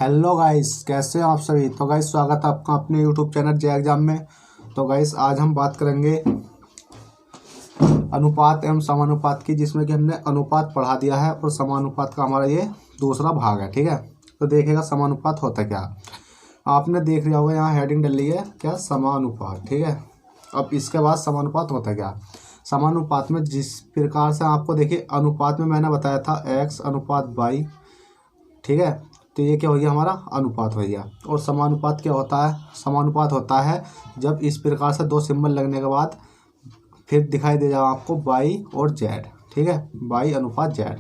Hello guys, कैसे हो आप सभी। तो गाइस स्वागत है आपका अपने यूट्यूब चैनल जे एग्जाम में। तो गाइस आज हम बात करेंगे अनुपात एवं समानुपात की, जिसमें कि हमने अनुपात पढ़ा दिया है और समानुपात का हमारा ये दूसरा भाग है। ठीक है, तो देखिएगा समानुपात होता क्या। आपने देख लिया होगा, यहाँ हेडिंग डली है क्या, समानुपात। ठीक है, अब इसके बाद समानुपात होता क्या। समानुपात में जिस प्रकार से आपको देखिए, अनुपात में मैंने बताया था x अनुपात y। ठीक है, तो ये क्या हो गया, हमारा अनुपात हो गया। और समानुपात क्या होता है, समानुपात होता है जब इस प्रकार से दो सिंबल लगने के बाद फिर दिखाई दे जाए आपको y और z। ठीक है, y अनुपात z,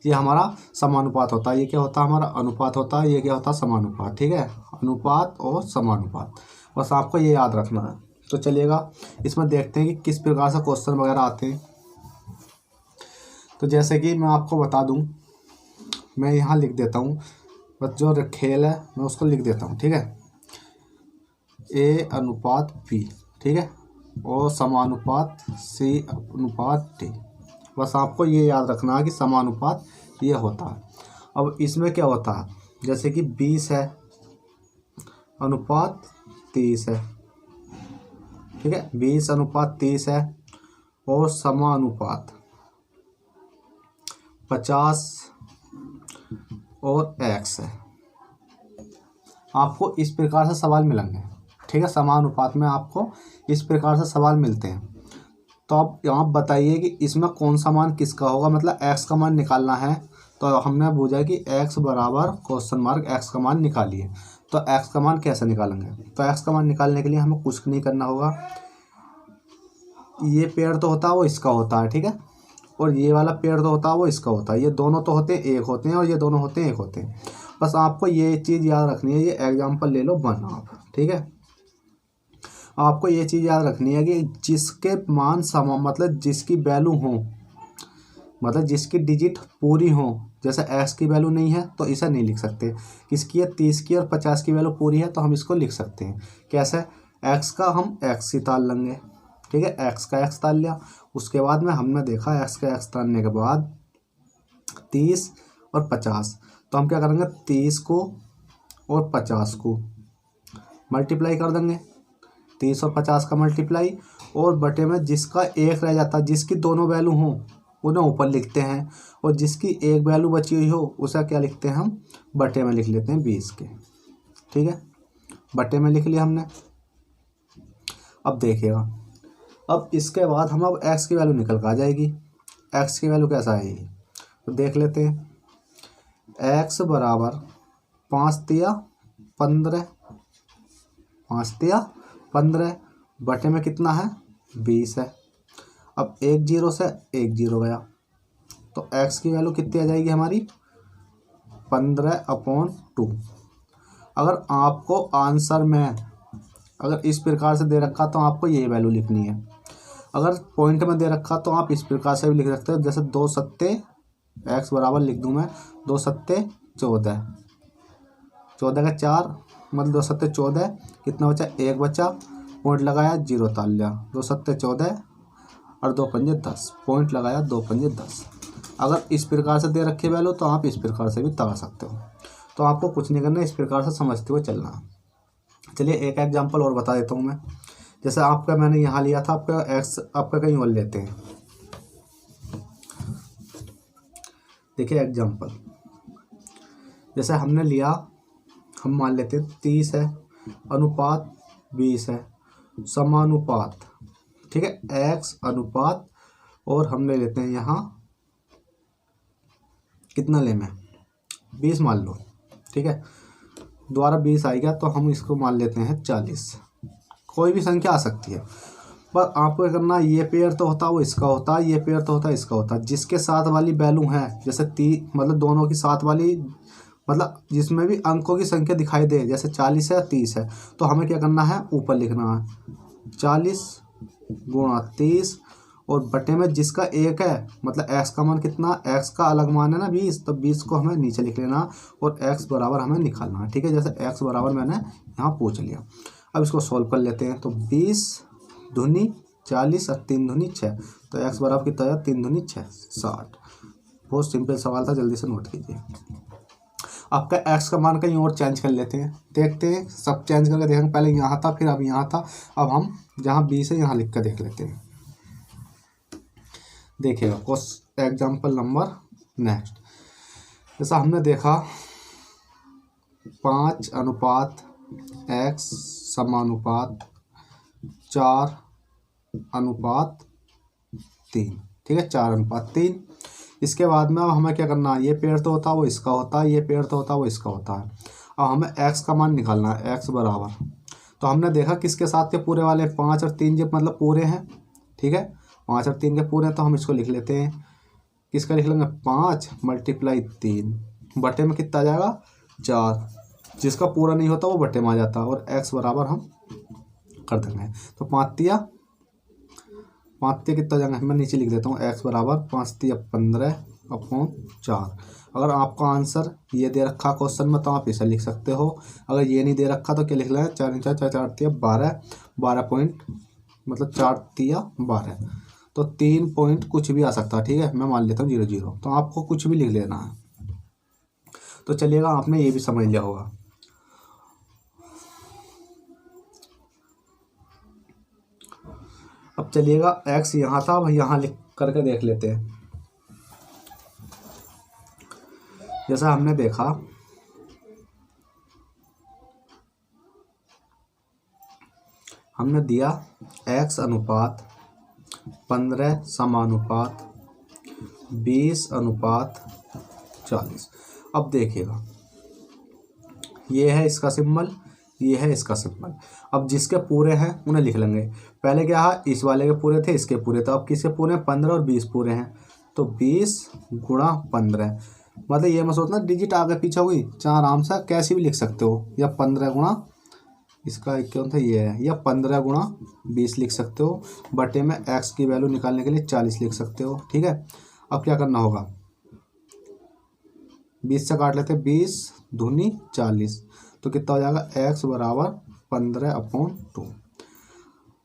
ये हमारा समानुपात होता है। ये क्या होता है, हमारा अनुपात होता है। ये क्या होता है, समानुपात। ठीक है, अनुपात और समानुपात, बस आपको ये याद रखना है। तो चलिएगा इसमें देखते हैं कि किस प्रकार से क्वेश्चन वगैरह आते हैं। तो जैसे कि मैं आपको बता दूं, मैं यहाँ लिख देता हूँ, बस जो खेल है मैं उसको लिख देता हूँ। ठीक है, a अनुपात b। ठीक है, और समानुपात c अनुपात d। बस आपको ये याद रखना है कि समानुपात ये होता है। अब इसमें क्या होता है, जैसे कि 20 है अनुपात 30 है। ठीक है, 20 अनुपात 30 है। और समानुपात 50 और x है। आपको इस प्रकार से सवाल मिलेंगे। ठीक है, समानुपात में आपको इस प्रकार से सवाल मिलते हैं। तो अब यहाँ बताइए कि इसमें कौन सा मान किसका होगा, मतलब x का मान निकालना है। तो हमने पूछा कि x बराबर क्वेश्चन मार्क x का मान निकालिए। तो x का मान कैसे निकालेंगे, तो x का मान निकालने के लिए हमें कुछ नहीं करना होगा। ये पेड़ तो होता है वो इसका होता है। ठीक है, और ये वाला पेड़ तो होता है वो इसका होता है। ये दोनों तो होते हैं एक होते हैं, और ये दोनों होते हैं एक होते हैं। बस आपको ये चीज़ याद रखनी है। ये एग्जाम्पल ले लो 1 आप। ठीक है, आपको ये चीज़ याद रखनी है कि जिसके मान समान, मतलब जिसकी वैल्यू हो, मतलब जिसकी डिजिट पूरी हो। जैसे x की वैल्यू नहीं है तो इसे नहीं लिख सकते। किसकी है, 30 की और 50 की वैल्यू पूरी है तो हम इसको लिख सकते हैं। कैसे, x का हम x ही ताल लेंगे। ठीक है, x का x ताल लिया। उसके बाद में हमने देखा x का x तालने के बाद 30 और 50, तो हम क्या करेंगे, 30 को और 50 को मल्टीप्लाई कर देंगे। 30 और 50 का मल्टीप्लाई, और बटे में जिसका एक रह जाता है, जिसकी दोनों वैल्यू हो उन्हें ऊपर लिखते हैं, और जिसकी एक वैल्यू बची हुई हो उसे क्या लिखते हैं, हम बटे में लिख लेते हैं 20 के। ठीक है, बटे में लिख लिया हमने। अब देखिएगा, अब इसके बाद हम अब x की वैल्यू निकल कर आ जाएगी। x की वैल्यू कैसा आएगी, तो देख लेते हैं। x बराबर 5 तिया 15, 5 तिया 15 बटे में कितना है, 20 है। अब एक जीरो से एक जीरो गया, तो x की वैल्यू कितनी आ जाएगी हमारी, 15/2। अगर आपको आंसर में अगर इस प्रकार से दे रखा तो आपको ये वैल्यू लिखनी है। अगर पॉइंट में दे रखा तो आप इस प्रकार से भी लिख सकते हो। जैसे 2 सत्ते x बराबर लिख दूं मैं, 2 सत्ते 14, 14 का 4, मतलब 2 सत्ते 14। कितना बचा, 1 बचा, पॉइंट लगाया, जीरो ताल लिया। 2 सत्ते 14 और 2 पंजे 10, पॉइंट लगाया, 2 पंजे 10। अगर इस प्रकार से दे रखी वैल्यू तो आप इस प्रकार से भी ताल सकते हो। तो आपको कुछ नहीं करना, इस प्रकार से समझते हुए चलना। चलिए एक एग्जांपल और बता देता हूँ मैं। जैसे आपका मैंने यहाँ लिया था, आपका एक्स आपका कहीं और लेते हैं। देखिए एग्जांपल, जैसे हमने लिया, हम मान लेते हैं 30 है अनुपात 20 है समानुपात। ठीक है, x अनुपात, और हम ले लेते हैं यहाँ कितना लेना है, 20 मान लो। ठीक है, दोबारा 20 आएगा तो हम इसको मान लेते हैं 40। कोई भी संख्या आ सकती है, पर आपको क्या करना, ये पेयर तो होता है वो इसका होता है, ये पेयर तो होता है इसका होता है। जिसके साथ वाली वैल्यू है, जैसे 30, मतलब दोनों की साथ वाली, मतलब जिसमें भी अंकों की संख्या दिखाई दे, जैसे 40 है 30 है, तो हमें क्या करना है, ऊपर लिखना है 40 गुणा 30, और बटे में जिसका एक है, मतलब x का मान कितना, x का अलग मान है ना 20, तो 20 को हमें नीचे लिख लेना, और x बराबर हमें निकालना है। ठीक है, जैसे x बराबर मैंने यहाँ पूछ लिया। अब इसको सॉल्व कर लेते हैं। तो 20 दूनी 40 और 3 दूनी 6, तो x बराबर कितना है, 3 दूनी 6 60। बहुत सिंपल सवाल था, जल्दी से नोट कीजिए। आपका एक्स का मान कहीं और चेंज कर लेते हैं, देखते हैं सब चेंज करके देखेंगे। पहले यहाँ था, फिर अब यहाँ था, अब हम जहाँ बी से यहाँ लिख कर देख लेते हैं। देखिएगा क्वेश्चन एग्जाम्पल नंबर नेक्स्ट। जैसा हमने देखा 5:x समानुपात 4:3, ठीक है, 4:3। इसके बाद में अब हमें क्या करना है, ये पेड़ तो होता है वो इसका होता है, ये पेड़ तो होता है वो इसका होता है। अब हमें x का मान निकालना है, x बराबर, तो हमने देखा किसके साथ के पूरे वाले 5 और 3 जब मतलब पूरे हैं, ठीक है, 5 और 3 के पूरे हैं, तो हम इसको लिख लेते हैं। किसका लिख लेंगे, 5 × 3 बटे में कितना आ जाएगा 4, जिसका पूरा नहीं होता वो बटे में आ जाता है, और x बराबर हम कर देंगे। तो 5 कितना जाएंगे, मैं नीचे लिख देता हूँ, x बराबर 5 15/4। अगर आपका आंसर ये दे रखा क्वेश्चन में तो आप इसे लिख सकते हो, अगर ये नहीं दे रखा तो क्या लिख लें, 4 × 4 = 12, 12 पॉइंट मतलब 4×3 = 12, तो 3 पॉइंट कुछ भी आ सकता है, ठीक है, मैं मान लेता हूँ 0 0, तो आपको कुछ भी लिख लेना है। तो चलिएगा, आपने ये भी समझ लिया होगा। अब चलिएगा x यहाँ था, अब यहाँ लिख करके देख लेते हैं। जैसा हमने देखा हमने दिया x अनुपात 15 समानुपात 20:40। अब देखिएगा ये है इसका सिंबल, ये है इसका सिंबल। अब जिसके पूरे हैं उन्हें लिख लेंगे। पहले क्या है, इस वाले के पूरे थे, इसके पूरे, तो अब किसके पूरे हैं, 15 और 20 पूरे हैं, तो 20 × 15, मतलब ये मत सोचना डिजिट आगे पीछे होगी, चाहे आराम से कैसे भी लिख सकते हो, या 15 गुणा इसका क्यों था ये है, या 15 × 20 लिख सकते हो, बटे में x की वैल्यू निकालने के लिए 40 लिख सकते हो, ठीक है। अब क्या करना होगा, 20 से काट लेते, 20 दूनी 40, तो कितना हो जाएगा, x बराबर 15/2।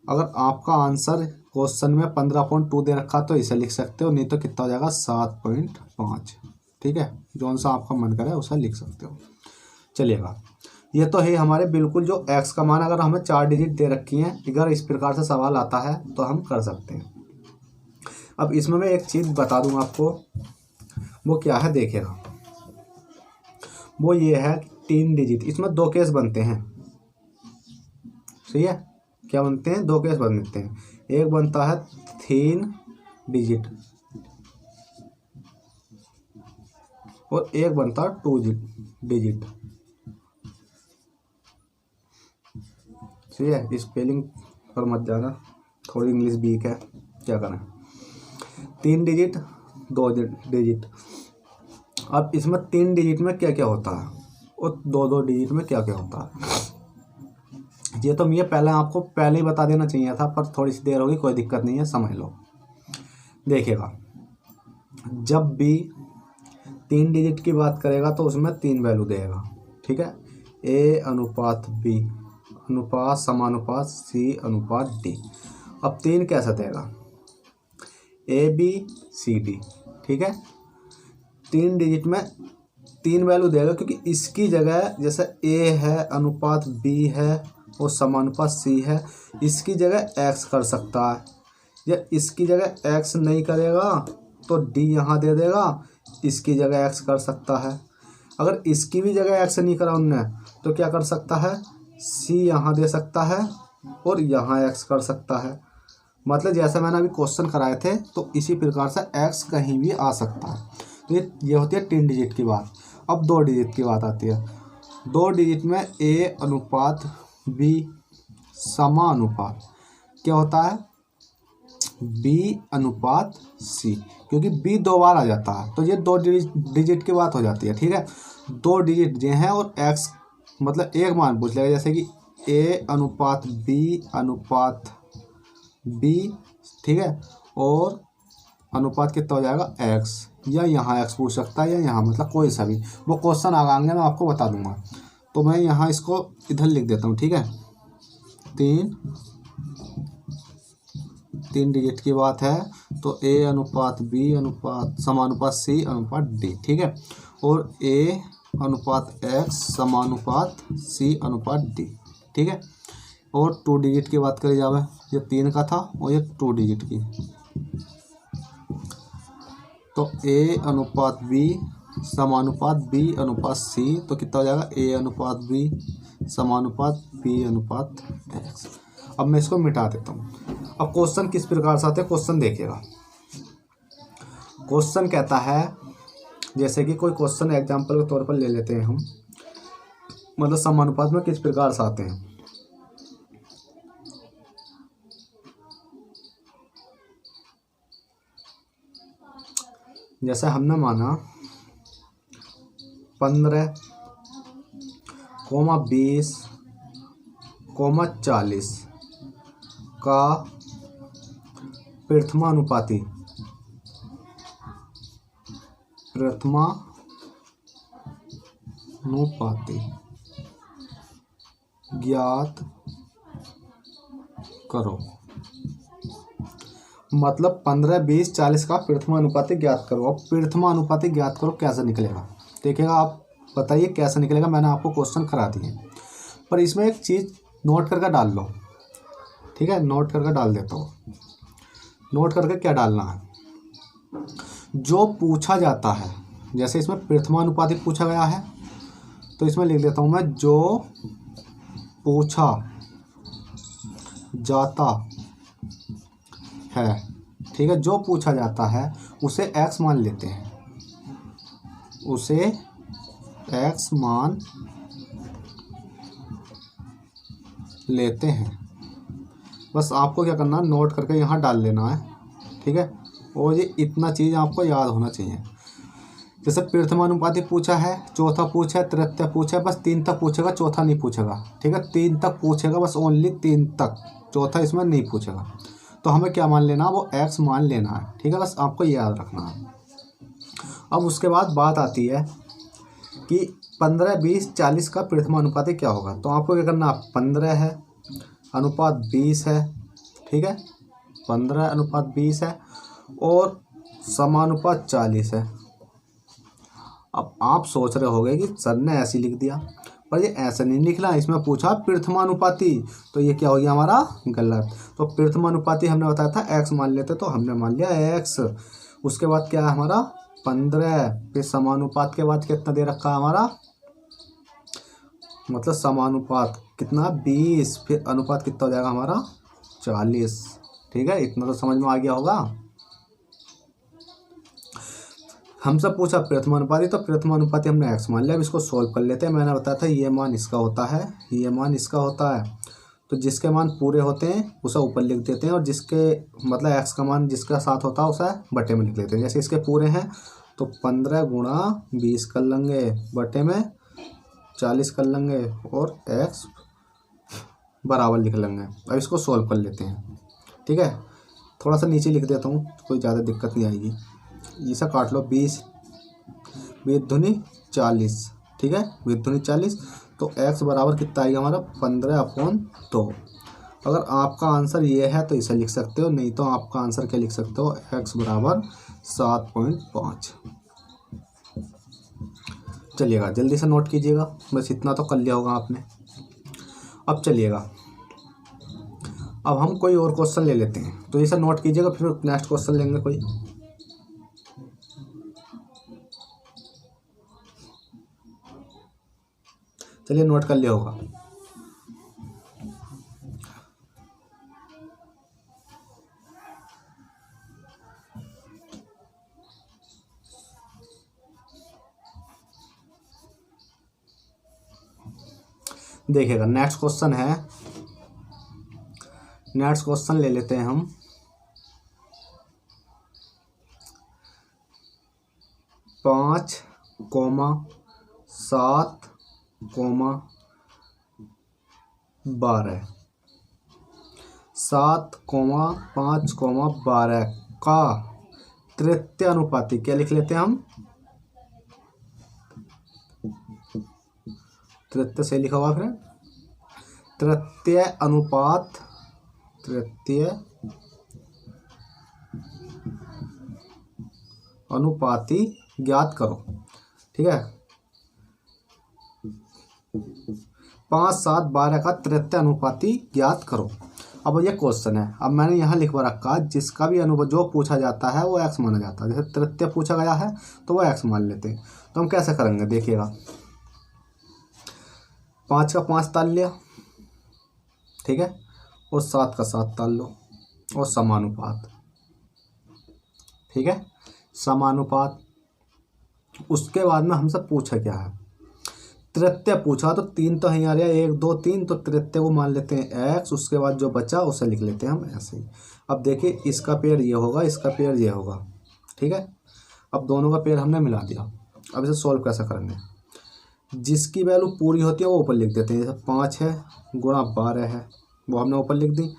अगर आपका आंसर क्वेश्चन में 15/2 दे रखा तो इसे लिख सकते हो, नहीं तो कितना हो जाएगा 7.5, ठीक है, जौन सा आपका मन करे उसे लिख सकते हो। चलिएगा, ये तो है हमारे बिल्कुल जो x का मान, अगर हमें 4 डिजिट दे रखी हैं, अगर इस प्रकार से सवाल आता है तो हम कर सकते हैं। अब इसमें मैं एक चीज़ बता दूंगा आपको, वो क्या है देखिएगा, वो ये है 3 डिजिट, इसमें 2 केस बनते हैं, सही है, क्या बनते हैं, 2 केस बनते हैं। एक बनता है 3 डिजिट और एक बनता है 2 डिजिट, सही है। स्पेलिंग पर मत जाना, थोड़ी इंग्लिश वीक है, क्या करें। 3 डिजिट 2 डिजिट। अब इसमें 3 डिजिट में क्या क्या होता है और 2 डिजिट में क्या क्या होता है, ये तो मैं पहले आपको पहले ही बता देना चाहिए था, पर थोड़ी सी देर होगी, कोई दिक्कत नहीं है, समझ लो। देखिएगा, जब भी 3 डिजिट की बात करेगा तो उसमें 3 वैल्यू देगा, ठीक है, a/b अनुपात समानुपात c/d। अब 3 कैसा देगा, ABCD, ठीक है, 3 डिजिट में 3 वैल्यू देगा, क्योंकि इसकी जगह जैसे A है, अनुपात B है और समानुपात C है, इसकी जगह X कर सकता है, या इसकी जगह X नहीं करेगा तो D यहाँ दे देगा, इसकी जगह X कर सकता है। अगर इसकी भी जगह X नहीं करा उनने तो क्या कर सकता है, C यहाँ दे सकता है और यहाँ X कर सकता है। मतलब जैसे मैंने अभी क्वेश्चन कराए थे तो इसी प्रकार से X कहीं भी आ सकता है। तो ये होती है 3 डिजिट की बात। अब 2 डिजिट की बात आती है। 2 डिजिट में A/B समानुपात क्या होता है, B/C, क्योंकि B 2 बार आ जाता है तो ये 2 डिजिट की बात हो जाती है, ठीक है। 2 डिजिट ये हैं और X मतलब एक मान पूछ लेगा, जैसे कि A/B, ठीक है, और अनुपात कितना हो जाएगा X, या यहाँ X पूछ सकता है या यहाँ, मतलब कोई सा भी, वो क्वेश्चन आगे मैं आपको बता दूंगा। तो मैं यहाँ इसको इधर लिख देता हूँ, ठीक है। 3 डिजिट की बात है तो A/B अनुपात समानुपात C/D, ठीक है, और A अनुपात एक्स समानुपात सी अनुपात डी, ठीक है। और 2 डिजिट की बात करी जावे, ये 3 का था और ये 2 डिजिट की, तो ए अनुपात बी समानुपात बी अनुपात सी, तो कितना हो जाएगा ए अनुपात बी समानुपात बी अनुपात एक्स। अब मैं इसको मिटा देता हूँ। अब क्वेश्चन किस प्रकार से आते हैं, क्वेश्चन देखिएगा। क्वेश्चन कहता है, जैसे कि कोई क्वेश्चन एग्जाम्पल के तौर पर ले लेते हैं हम, मतलब समानुपात में किस प्रकार से आते हैं। जैसे हमने माना 15,20,40 का प्रथमानुपाती ज्ञात करो, मतलब 15, 20, 40 का प्रथमानुपाती ज्ञात करो। अब प्रथमानुपाती ज्ञात करो कैसे निकलेगा, देखिएगा आप बताइए कैसे निकलेगा। मैंने आपको क्वेश्चन करा दिए, पर इसमें एक चीज़ नोट करके डाल लो, ठीक है। नोट करके डाल देता हूँ। नोट करके क्या डालना है, जो पूछा जाता है, जैसे इसमें प्रथमानुपाती पूछा गया है तो इसमें लिख देता हूँ मैं, जो पूछा जाता है, ठीक है। जो पूछा जाता है उसे x मान लेते हैं, उसे x मान लेते हैं। बस आपको क्या करना है, नोट करके यहाँ डाल लेना है, ठीक है। और ये इतना चीज़ आपको याद होना चाहिए। जैसे प्रथमानुपाती पूछा है, चौथा पूछा है, तृतीय पूछा है, बस 3 तक पूछेगा, चौथा नहीं पूछेगा, ठीक है। 3 तक पूछेगा, बस ओनली 3 तक, चौथा इसमें नहीं पूछेगा। तो हमें क्या मान लेना, वो x मान लेना है, ठीक है। बस आपको ये याद रखना है। अब उसके बाद बात आती है कि 15, 20, 40 का प्रथमानुपाती क्या होगा। तो आपको क्या करना, 15 है अनुपात 20 है, ठीक है। 15 अनुपात 20 है और समानुपात 40 है। अब आप सोच रहे होंगे कि सर ने ऐसे लिख दिया, पर ये ऐसा नहीं निकला। इसमें पूछा प्रथमानुपाती, तो ये क्या हो गया हमारा, गलत। तो प्रथमानुपाती हमने बताया था x मान लेते, तो हमने मान लिया x। उसके बाद क्या है हमारा 15, फिर समानुपात के बाद कितना दे रखा है हमारा, मतलब समानुपात कितना 20, फिर अनुपात कितना हो जाएगा हमारा 40, ठीक है। इतना तो समझ में आ गया होगा। हमसे पूछा प्रथमानुपाती, तो प्रथमानुपाती हमने x मान लिया। अब इसको सोल्व कर लेते हैं। मैंने बताया था ये मान इसका होता है, ये मान इसका होता है। तो जिसके मान पूरे होते हैं उसे ऊपर लिख देते हैं, और जिसके मतलब x का मान जिसका साथ होता है उसे बटे में लिख लेते हैं। जैसे इसके पूरे हैं तो 15 गुणा 20 कर लेंगे, बटे में 40 कर लेंगे, और x बराबर लिख लेंगे। अब इसको सोल्व कर लेते हैं, ठीक है। थोड़ा सा नीचे लिख देता हूँ, कोई ज़्यादा दिक्कत नहीं आएगी। इसे काट लो, 20 दूनी 40, ठीक है, 20 दूनी 40। तो x बराबर कितना आएगा हमारा 15/2। अगर आपका आंसर ये है तो इसे लिख सकते हो, नहीं तो आपका आंसर क्या लिख सकते हो, x बराबर 7.5। चलिएगा जल्दी से नोट कीजिएगा, बस इतना तो कर लिया होगा आपने। अब चलिएगा, अब हम कोई और क्वेश्चन ले लेते हैं, तो इसे नोट कीजिएगा, फिर नेक्स्ट क्वेश्चन लेंगे कोई। चलिए नोट कर लिया होगा। देखिएगा नेक्स्ट क्वेश्चन है, नेक्स्ट क्वेश्चन ले लेते हैं हम। 5,7,12 7,5,12 का तृतीय अनुपाती क्या लिख लेते हैं हम, तृतीय से लिखा हुआ, फिर तृतीय अनुपात, तृतीय अनुपाती ज्ञात करो, ठीक है। 5, 7, 12 का तृतीय अनुपाती ज्ञात करो। अब ये क्वेश्चन है, अब मैंने यहाँ लिखवा रखा जिसका भी अनुपात जो पूछा जाता है वो एक्स माना जाता है। जैसे तृतीय पूछा गया है तो वो एक्स मान लेते हैं। तो हम कैसे करेंगे देखिएगा, 5 का 5 ताल लिया, ठीक है, और 7 का 7 ताल लो और समानुपात, ठीक है, समानुपात। उसके बाद में हमसे पूछा क्या है, तृतीय पूछा तो 3 तो है आ रहा, 1 2 3, तो तृतीय को मान लेते हैं एक्स, उसके बाद जो बचा उसे लिख लेते हैं हम ऐसे ही। अब देखिए इसका पेयर ये होगा, इसका पेयर ये होगा, ठीक है। अब दोनों का पेयर हमने मिला दिया। अब इसे सॉल्व कैसे करेंगे, जिसकी वैल्यू पूरी होती है वो ऊपर लिख देते हैं। जैसे 5 है गुणा 12 है वो हमने ऊपर लिख दी,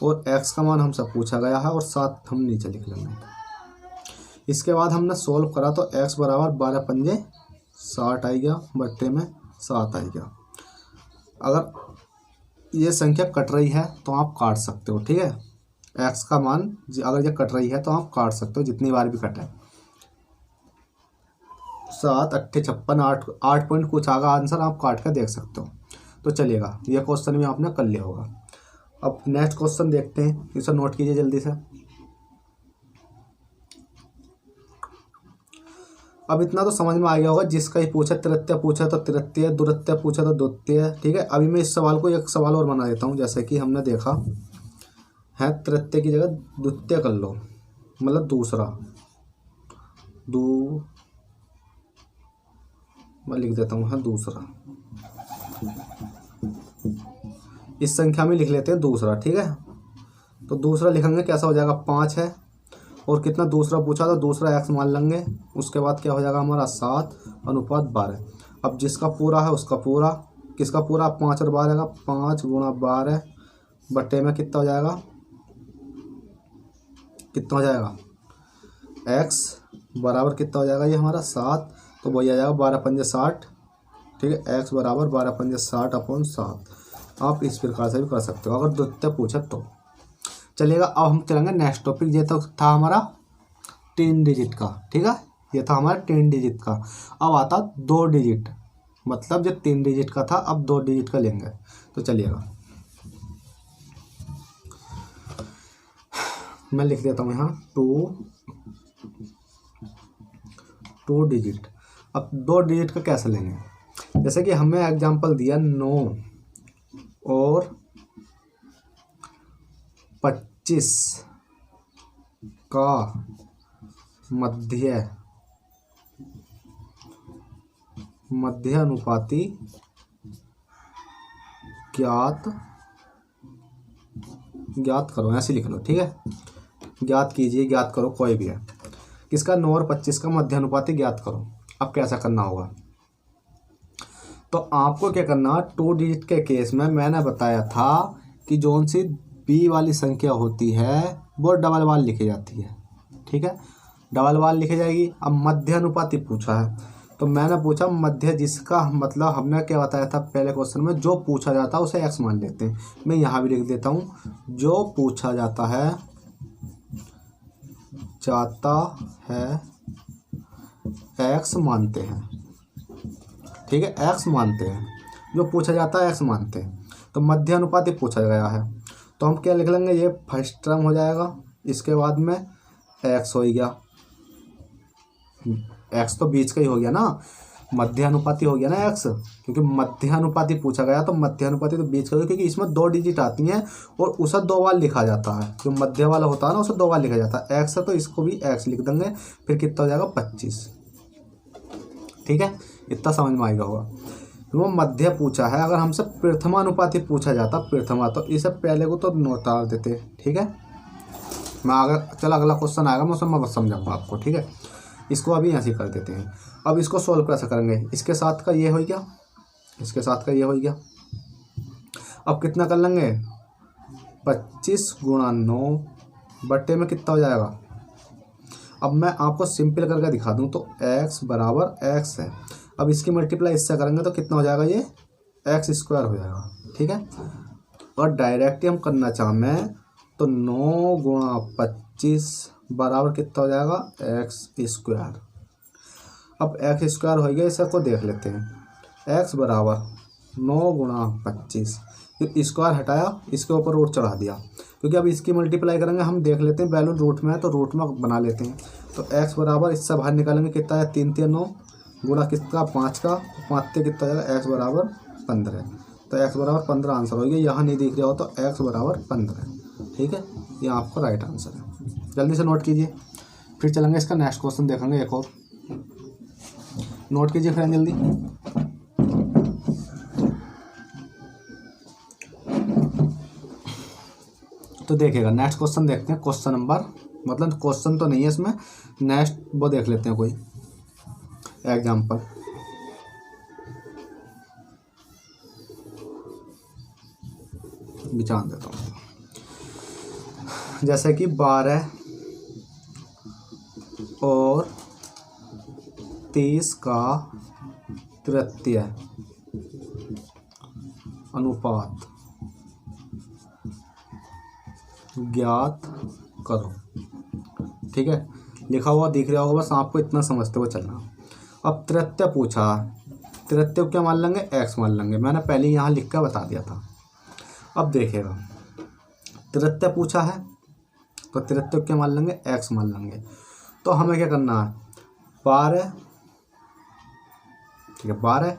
और एक्स का मान हमसे पूछा गया है और 7 हम नीचे लिख लेंगे। इसके बाद हमने सॉल्व करा तो एक्स बराबर 12 पंजे 60 आई गया, बट्टे में 7 आई गया। अगर ये संख्या कट रही है तो आप काट सकते हो, ठीक है। एक्स का मान अगर ये कट रही है तो आप काट सकते हो जितनी बार भी कटे। 7 8 56 8 पॉइंट कुछ आगा आंसर, आप काट कर देख सकते हो। तो चलिएगा, ये क्वेश्चन भी आपने कर लिया होगा। अब नेक्स्ट क्वेश्चन देखते हैं, इसे नोट कीजिए जल्दी से। अब इतना तो समझ में आ गया होगा, जिसका ही पूछा तृतीय पूछा तो तृतीय, द्वितीय पूछा तो द्वितीय, ठीक है। अभी मैं इस सवाल को एक सवाल और बना देता हूँ। जैसे कि हमने देखा है तृतीय की जगह द्वितीय कर लो, मतलब दूसरा, मैं लिख देता हूँ है दूसरा। इस संख्या में लिख लेते हैं दूसरा, ठीक है। तो दूसरा लिखेंगे कैसा हो जाएगा, 5 है और कितना दूसरा पूछा तो दूसरा एक्स मान लेंगे। उसके बाद क्या हो जाएगा हमारा 7 अनुपात 12। अब जिसका पूरा है उसका पूरा, किसका पूरा, 5 और 12 का, 5 गुणा 12 बट्टे में कितना हो जाएगा, कितना हो जाएगा, एक्स बराबर कितना हो जाएगा ये हमारा 7, तो वही आ जाएगा 12 पंजे 60, ठीक है। एक्स बराबर 12 पंजे 60 अपॉन 7। आप इस प्रकार से भी कर सकते हो अगर द्वितीय पूछे तो। चलिएगा, अब हम चलेंगे नेक्स्ट टॉपिक। ये तो था हमारा 3 डिजिट का, ठीक है, ये था हमारा 10 डिजिट का। अब आता 2 डिजिट, मतलब जो 3 डिजिट का था अब 2 डिजिट का लेंगे। तो चलिएगा मैं लिख देता हूँ यहाँ 2 डिजिट। अब 2 डिजिट का कैसे लेंगे, जैसे कि हमें एग्जांपल दिया 9 और 25 का मध्य अनुपाती ज्ञात करो, ऐसे लिख लो, ठीक है। ज्ञात कीजिए, ज्ञात करो, कोई भी है। किसका, 9 और 25 का मध्य अनुपाती ज्ञात करो। अब कैसा करना होगा, तो आपको क्या करना, 2 डिजिट के केस में मैंने बताया था कि जौन सी बी वाली संख्या होती है वो डबल वाल लिखी जाती है, ठीक है, डबल वाल लिखी जाएगी। अब मध्य अनुपाती पूछा है तो मैंने पूछा मध्य, जिसका मतलब हमने क्या बताया था पहले क्वेश्चन में, जो पूछा जाता है उसे एक्स मान लेते हैं। मैं यहाँ भी लिख देता हूँ, जो पूछा जाता है एक्स मानते हैं, ठीक है, एक्स मानते हैं, जो पूछा जाता है एक्स मानते हैं। तो मध्य अनुपाती पूछा गया है तो हम क्या लिख लेंगे, ये फर्स्ट टर्म हो जाएगा, इसके बाद में एक्स हो गया, एक्स तो बीच का ही हो गया ना, मध्य अनुपाती हो गया ना एक्स, क्योंकि मध्य अनुपाती पूछा गया तो मध्य अनुपाती तो बीच का हो गया, क्योंकि इसमें 2 डिजिट आती हैं और उसे 2 बार लिखा जाता है। जो मध्य वाला होता है ना उसे 2 बार लिखा जाता है, एक्स है तो इसको भी एक्स लिख देंगे, फिर कितना हो जाएगा 25, ठीक है। इतना समझ में आएगा होगा। वो मध्य पूछा है, अगर हमसे प्रथमानुपाती पूछा जाता प्रथमा, तो इसे पहले को तो नोटार देते, ठीक है। मैं अगला क्वेश्चन आएगा मैं उसमें समझाऊंगा आपको, ठीक है। इसको अभी ऐसे कर देते हैं। अब इसको सोल्व कैसे करेंगे, इसके साथ का ये हो गया, इसके साथ का ये हो गया। अब कितना कर लेंगे, 25 गुणा 9 बट्टे में कितना हो जाएगा। अब मैं आपको सिंपल करके दिखा दूं तो x बराबर x है। अब इसकी मल्टीप्लाई इससे करेंगे तो कितना हो जाएगा, ये एक्स स्क्वायर हो जाएगा, ठीक है। और डायरेक्टली हम करना चाहें तो 9 गुणा 25 बराबर कितना हो जाएगा, एक्स स्क्वायर। अब एक्स स्क्वायर हो गया, इसे को देख लेते हैं। x बराबर 9 गुणा 25, फिर स्क्वायर हटाया, इसके ऊपर रूट चढ़ा दिया, क्योंकि अब इसकी मल्टीप्लाई करेंगे हम, देख लेते हैं वैल्यू रूट में है तो रूट में बना लेते हैं। तो x बराबर, इससे बाहर निकालेंगे कितना है, 3 3 9 गुणा किसका 5 का, 5 से कितना जाएगा, x बराबर 15। तो x बराबर 15 आंसर हो गया। यहाँ नहीं दिख रहा हो तो x बराबर 15, ठीक है, ये आपका राइट आंसर है। जल्दी से नोट कीजिए, फिर चलेंगे इसका नेक्स्ट क्वेश्चन देखेंगे एक और। नोट कीजिए फ्रेंड जल्दी। तो देखिएगा नेक्स्ट क्वेश्चन देखते हैं, क्वेश्चन नंबर, मतलब क्वेश्चन तो नहीं है इसमें, नेक्स्ट वो देख लेते हैं कोई एग्जाम्पल। विचार देता हूँ, जैसे कि 12 और 30 का तृतीय अनुपात ज्ञात करो, ठीक है, लिखा हुआ दिख रहा होगा, बस आपको इतना समझते हुए चलना। अब तृतीय पूछा, तृतीय क्या मान लेंगे, x मान लेंगे, मैंने पहले यहाँ लिख कर बता दिया था। अब देखिएगा तृतीय पूछा है तो तृतीय क्या मान लेंगे, x मान लेंगे। तो हमें क्या करना है, 12, ठीक है, 12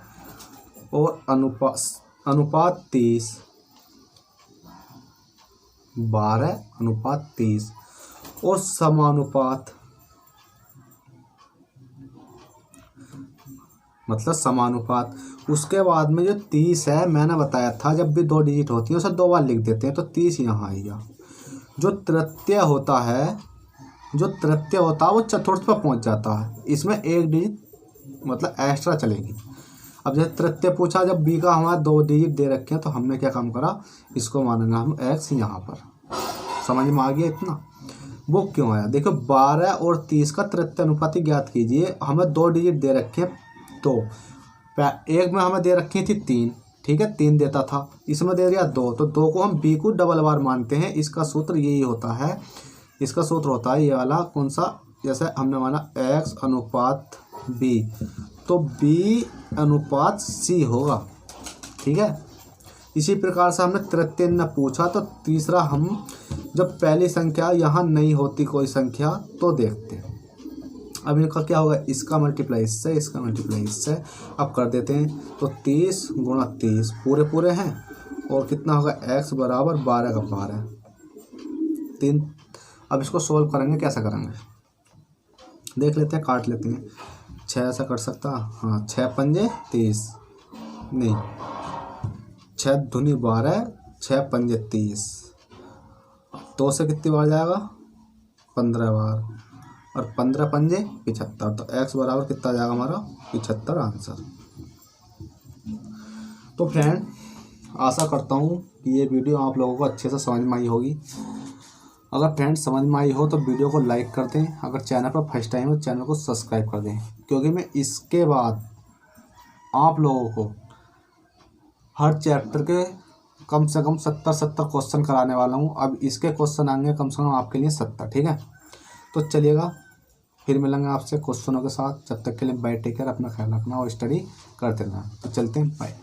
और अनुपात 30, 12 अनुपात 30 और समानुपात, मतलब समानुपात। उसके बाद में जो 30 है, मैंने बताया था जब भी 2 डिजिट होती है उसे 2 बार लिख देते हैं, तो 30 यहाँ आएगा। जो तृतीय होता है, जो तृतीय होता है वो चतुर्थ पर पहुँच जाता है, इसमें 1 डिजिट मतलब एक्स्ट्रा चलेगी। अब जैसे तृतीय पूछा, जब बी का हमारा 2 डिजिट दे रखे हैं तो हमने क्या काम करा, इसको मानेंगे हम x यहाँ पर। समझ में आ गया इतना। वो क्यों आया, देखो 12 और 30 का तृतीय अनुपात ज्ञात कीजिए। हमें 2 डिजिट दे रखे हैं, तो एक में हमें दे रखी थी 3, ठीक है, 3 देता था, इसमें दे दिया 2, तो 2 को हम b को डबल बार मानते हैं। इसका सूत्र यही होता है, इसका सूत्र होता है ये वाला, कौन सा, जैसे हमने माना x अनुपात b, तो b अनुपात c होगा, ठीक है। इसी प्रकार से हमने तृतीय न पूछा, तो तीसरा हम जब पहली संख्या यहाँ नहीं होती कोई संख्या तो देखते हैं। अब इनका क्या होगा, इसका मल्टीप्लाई इससे, इसका मल्टीप्लाई इससे, अब कर देते हैं। तो 30 गुणा 30 पूरे पूरे हैं, और कितना होगा, x बराबर 12 का 12 3। अब इसको सोल्व करेंगे, कैसा करेंगे देख लेते हैं, काट लेते हैं। 6 ऐसा कर सकता, हाँ, 6 पंजे 30, नहीं 6 दूनी 12, 6 पंजे 30, 2 से कितनी बार जाएगा, 15 बार, और 15 पंजे 75, तो x बराबर कितना जाएगा हमारा, 75 आंसर। तो फ्रेंड आशा करता हूँ कि ये वीडियो आप लोगों को अच्छे से समझ में आई होगी। अगर फ्रेंड समझ में आई हो तो वीडियो को लाइक कर दें, अगर चैनल पर फर्स्ट टाइम हो तो चैनल को सब्सक्राइब कर दें, क्योंकि मैं इसके बाद आप लोगों को हर चैप्टर के कम से कम 70 क्वेश्चन कराने वाला हूँ। अब इसके क्वेश्चन आएंगे कम से कम आपके लिए 70, ठीक है। तो चलिएगा, फिर मिलेंगे आपसे क्वेश्चनों के साथ। जब तक के लिए बाय, टेक केयर, अपना ख्याल रखना और स्टडी करते रहना। तो चलते हैं, बाय।